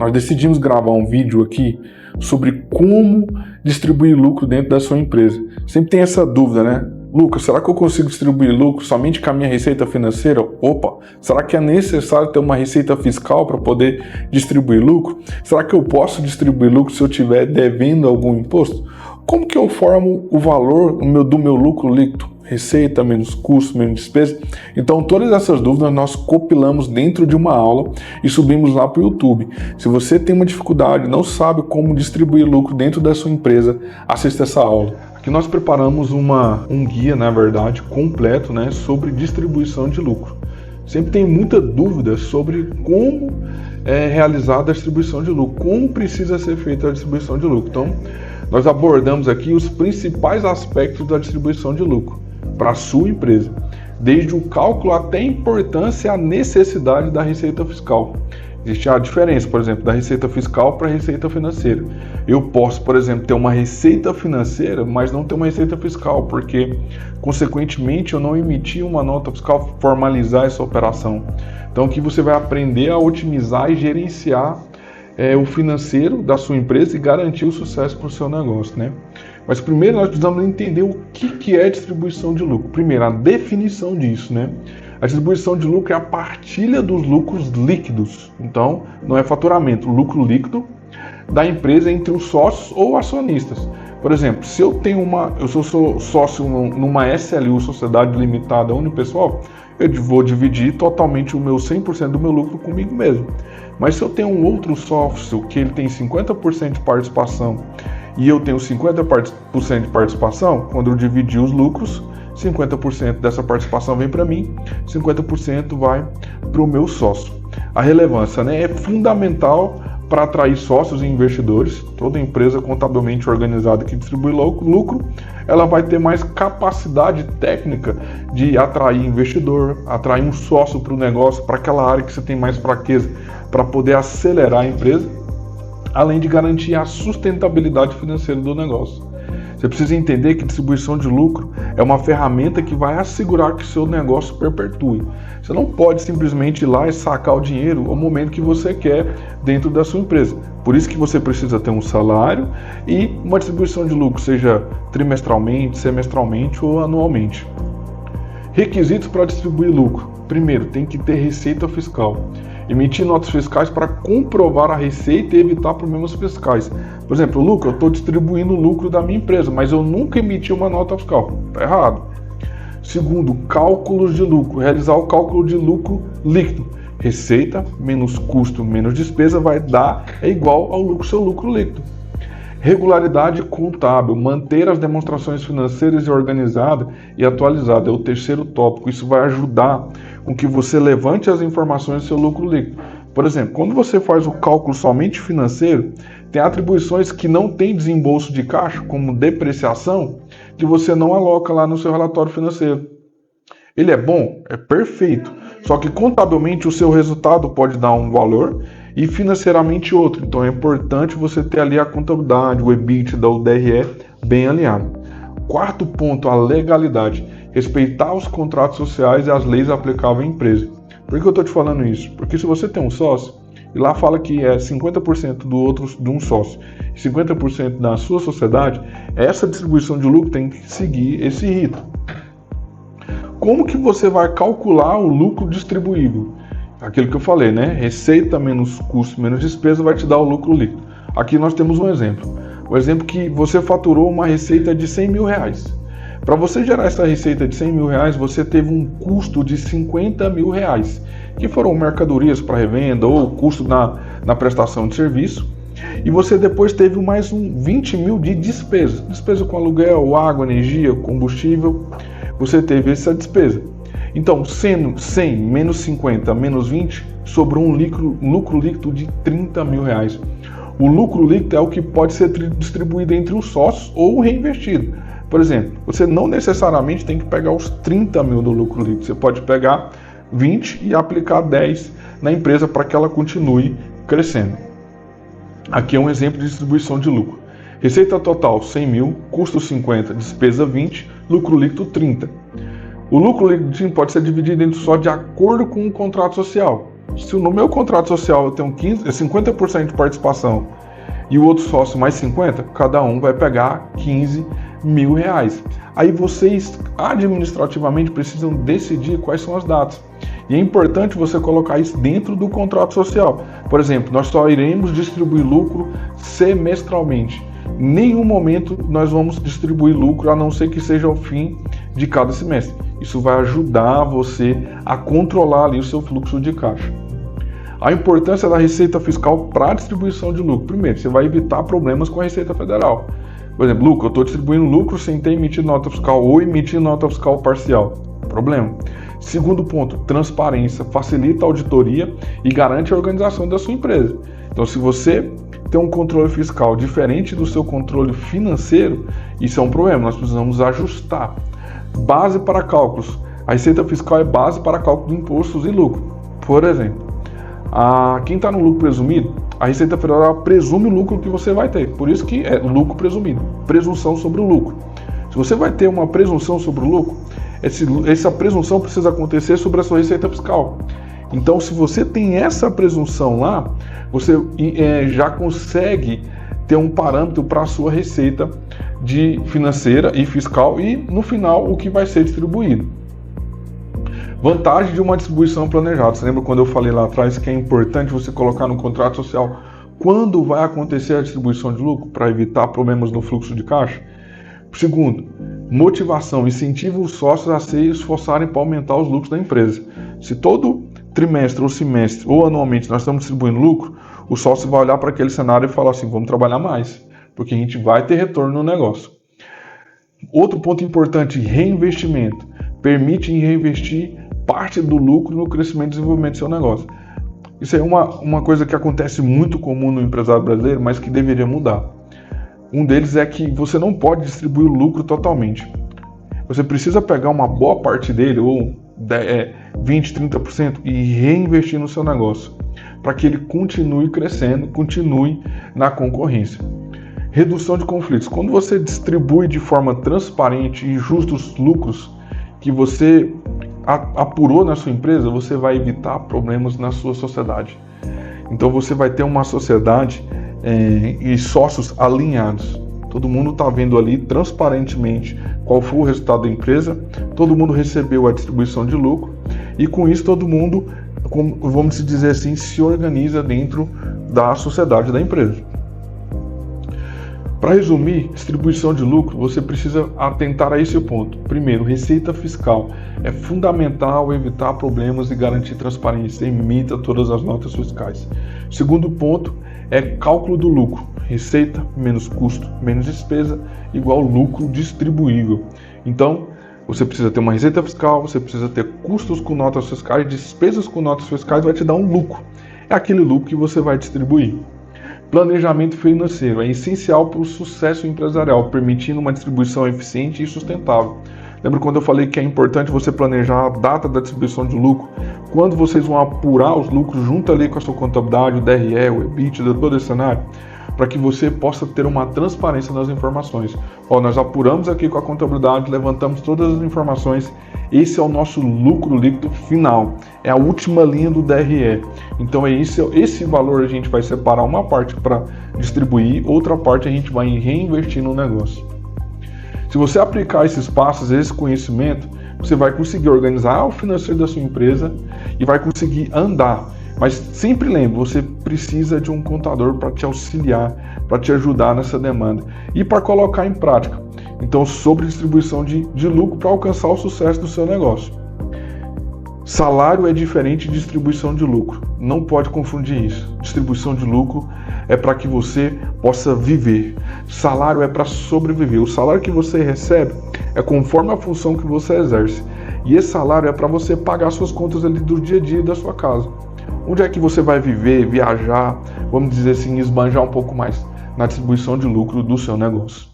nós decidimos gravar um vídeo aqui sobre como distribuir lucro dentro da sua empresa. Sempre tem essa dúvida, né? Lucas, será que eu consigo distribuir lucro somente com a minha receita financeira? Opa, será que é necessário ter uma receita fiscal para poder distribuir lucro? Será que eu posso distribuir lucro se eu estiver devendo algum imposto? Como que eu formo o valor do meu lucro líquido? Receita, menos custo, menos despesa. Então, todas essas dúvidas nós compilamos dentro de uma aula e subimos lá para o YouTube. Se você tem uma dificuldade, não sabe como distribuir lucro dentro da sua empresa, assista essa aula. Aqui nós preparamos um guia, na verdade, completo, né, sobre distribuição de lucro. Sempre tem muita dúvida sobre como é realizada a distribuição de lucro, como precisa ser feita a distribuição de lucro. Então, nós abordamos aqui os principais aspectos da distribuição de lucro para a sua empresa, desde o cálculo até a importância e a necessidade da receita fiscal. Existe a diferença, por exemplo, da receita fiscal para a receita financeira. Eu posso, por exemplo, ter uma receita financeira, mas não ter uma receita fiscal, porque, consequentemente, eu não emiti uma nota fiscal para formalizar essa operação. Então, aqui você vai aprender a otimizar e gerenciar o financeiro da sua empresa e garantir o sucesso para o seu negócio, né? Mas primeiro nós precisamos entender o que é distribuição de lucro. Primeiro, a definição disso, né? A distribuição de lucro é a partilha dos lucros líquidos. Então, não é faturamento, o lucro líquido da empresa entre os sócios ou acionistas. Por exemplo, se eu sou sócio numa SLU, Sociedade Limitada Unipessoal, eu vou dividir totalmente o meu 100% do meu lucro comigo mesmo. Mas se eu tenho um outro sócio que ele tem 50% de participação e eu tenho 50% de participação, quando eu dividir os lucros, 50% dessa participação vem para mim, 50% vai para o meu sócio. A relevância, né, é fundamental para atrair sócios e investidores. Toda empresa contabilmente organizada que distribui lucro, ela vai ter mais capacidade técnica de atrair investidor, atrair um sócio para o negócio, para aquela área que você tem mais fraqueza, para poder acelerar a empresa, além de garantir a sustentabilidade financeira do negócio. Você precisa entender que distribuição de lucro é uma ferramenta que vai assegurar que o seu negócio perpetue. Você não pode simplesmente ir lá e sacar o dinheiro ao momento que você quer dentro da sua empresa. Por isso que você precisa ter um salário e uma distribuição de lucro, seja trimestralmente, semestralmente ou anualmente. Requisitos para distribuir lucro. Primeiro, tem que ter receita fiscal. Emitir notas fiscais para comprovar a receita e evitar problemas fiscais. Por exemplo, lucro, eu estou distribuindo o lucro da minha empresa, mas eu nunca emiti uma nota fiscal. Está errado. Segundo, cálculos de lucro. Realizar o cálculo de lucro líquido. Receita menos custo menos despesa é igual ao seu lucro líquido. Regularidade contábil. Manter as demonstrações financeiras organizadas e atualizadas. É o terceiro tópico. Isso vai ajudar com que você levante as informações do seu lucro líquido. Por exemplo, quando você faz o cálculo somente financeiro, tem atribuições que não tem desembolso de caixa, como depreciação, que você não aloca lá no seu relatório financeiro. Ele é bom? É perfeito. Só que contabilmente o seu resultado pode dar um valor e financeiramente outro. Então é importante você ter ali a contabilidade, o EBITDA, o DRE bem alinhado. Quarto ponto, a legalidade. Respeitar os contratos sociais e as leis aplicáveis à empresa. Por que eu estou te falando isso? Porque se você tem um sócio, e lá fala que é 50% de um sócio e 50% da sua sociedade, essa distribuição de lucro tem que seguir esse rito. Como que você vai calcular o lucro distribuível? Aquilo que eu falei, né? Receita menos custo menos despesa vai te dar o lucro líquido. Aqui nós temos um exemplo. O exemplo que você faturou uma receita de 100 mil reais. Para você gerar essa receita de 100 mil reais, você teve um custo de 50 mil reais, que foram mercadorias para revenda ou custo na prestação de serviço. E você depois teve mais 20 mil de despesa. Despesa com aluguel, água, energia, combustível. Você teve essa despesa. Então, sendo 100 menos 50 menos 20, sobrou um lucro líquido de 30 mil reais. O lucro líquido é o que pode ser distribuído entre os sócios ou reinvestido. Por exemplo, você não necessariamente tem que pegar os 30 mil do lucro líquido. Você pode pegar 20 e aplicar 10 na empresa para que ela continue crescendo. Aqui é um exemplo de distribuição de lucro. Receita total 100 mil, custo 50, despesa 20, lucro líquido 30. O lucro líquido pode ser dividido entre só de acordo com o contrato social. Se no meu contrato social eu tenho 50% de participação e o outro sócio mais 50%, cada um vai pegar R$15.000. Aí vocês administrativamente precisam decidir quais são as datas. E é importante você colocar isso dentro do contrato social. Por exemplo, nós só iremos distribuir lucro semestralmente. Em nenhum momento nós vamos distribuir lucro, a não ser que seja ao fim de cada semestre. Isso vai ajudar você a controlar ali o seu fluxo de caixa. A importância da Receita Fiscal para a distribuição de lucro. Primeiro, você vai evitar problemas com a Receita Federal. Por exemplo, lucro, eu estou distribuindo lucro sem ter emitido nota fiscal ou emitir nota fiscal parcial. Problema. Segundo ponto, transparência. Facilita a auditoria e garante a organização da sua empresa. Então, se você tem um controle fiscal diferente do seu controle financeiro, isso é um problema, nós precisamos ajustar. Base para cálculos. A Receita Fiscal é base para cálculo de impostos e lucro. Por exemplo, quem está no lucro presumido, a Receita Federal presume o lucro que você vai ter. Por isso que é lucro presumido, presunção sobre o lucro. Se você vai ter uma presunção sobre o lucro, essa presunção precisa acontecer sobre a sua Receita Fiscal. Então, se você tem essa presunção lá, você já consegue ter um parâmetro para a sua receita financeira e fiscal e, no final, o que vai ser distribuído. Vantagem de uma distribuição planejada. Você lembra quando eu falei lá atrás que é importante você colocar no contrato social quando vai acontecer a distribuição de lucro para evitar problemas no fluxo de caixa? Segundo, motivação. Incentiva os sócios a se esforçarem para aumentar os lucros da empresa. Se todo trimestre ou semestre ou anualmente nós estamos distribuindo lucro, o sócio vai olhar para aquele cenário e falar assim, vamos trabalhar mais, porque a gente vai ter retorno no negócio. Outro ponto importante, reinvestimento. Permite reinvestir parte do lucro no crescimento e desenvolvimento do seu negócio. Isso é uma coisa que acontece muito comum no empresário brasileiro, mas que deveria mudar. Um deles é que você não pode distribuir o lucro totalmente. Você precisa pegar uma boa parte dele, ou 20, 30%, e reinvestir no seu negócio, para que ele continue crescendo, continue na concorrência. Redução de conflitos. Quando você distribui de forma transparente e justa os lucros que você apurou na sua empresa, você vai evitar problemas na sua sociedade. Então você vai ter uma sociedade e sócios alinhados. Todo mundo está vendo ali transparentemente qual foi o resultado da empresa, todo mundo recebeu a distribuição de lucro e com isso todo mundo, vamos dizer assim, se organiza dentro da sociedade da empresa. Para resumir, distribuição de lucro, você precisa atentar a esse ponto. Primeiro, Receita Fiscal. É fundamental evitar problemas e garantir transparência. Emita todas as notas fiscais. Segundo ponto é cálculo do lucro. Receita menos custo menos despesa igual lucro distribuível. Então, você precisa ter uma Receita Fiscal, você precisa ter custos com notas fiscais, despesas com notas fiscais, vai te dar um lucro. É aquele lucro que você vai distribuir. Planejamento financeiro é essencial para o sucesso empresarial, permitindo uma distribuição eficiente e sustentável. Lembra quando eu falei que é importante você planejar a data da distribuição de lucro? Quando vocês vão apurar os lucros junto ali com a sua contabilidade, o DRE, o EBITDA, todo esse cenário, para que você possa ter uma transparência nas informações. Nós apuramos aqui com a contabilidade, levantamos todas as informações, esse é o nosso lucro líquido final, é a última linha do DRE. Então esse valor a gente vai separar uma parte para distribuir, outra parte a gente vai reinvestir no negócio. Se você aplicar esses passos, esse conhecimento, você vai conseguir organizar o financeiro da sua empresa e vai conseguir andar. Mas sempre lembre, você precisa de um contador para te auxiliar, para te ajudar nessa demanda e para colocar em prática. Então, sobre distribuição de lucro para alcançar o sucesso do seu negócio. Salário é diferente de distribuição de lucro. Não pode confundir isso. Distribuição de lucro é para que você possa viver. Salário é para sobreviver. O salário que você recebe é conforme a função que você exerce. E esse salário é para você pagar suas contas ali do dia a dia da sua casa. Onde é que você vai viver, viajar, vamos dizer assim, esbanjar um pouco mais na distribuição de lucro do seu negócio.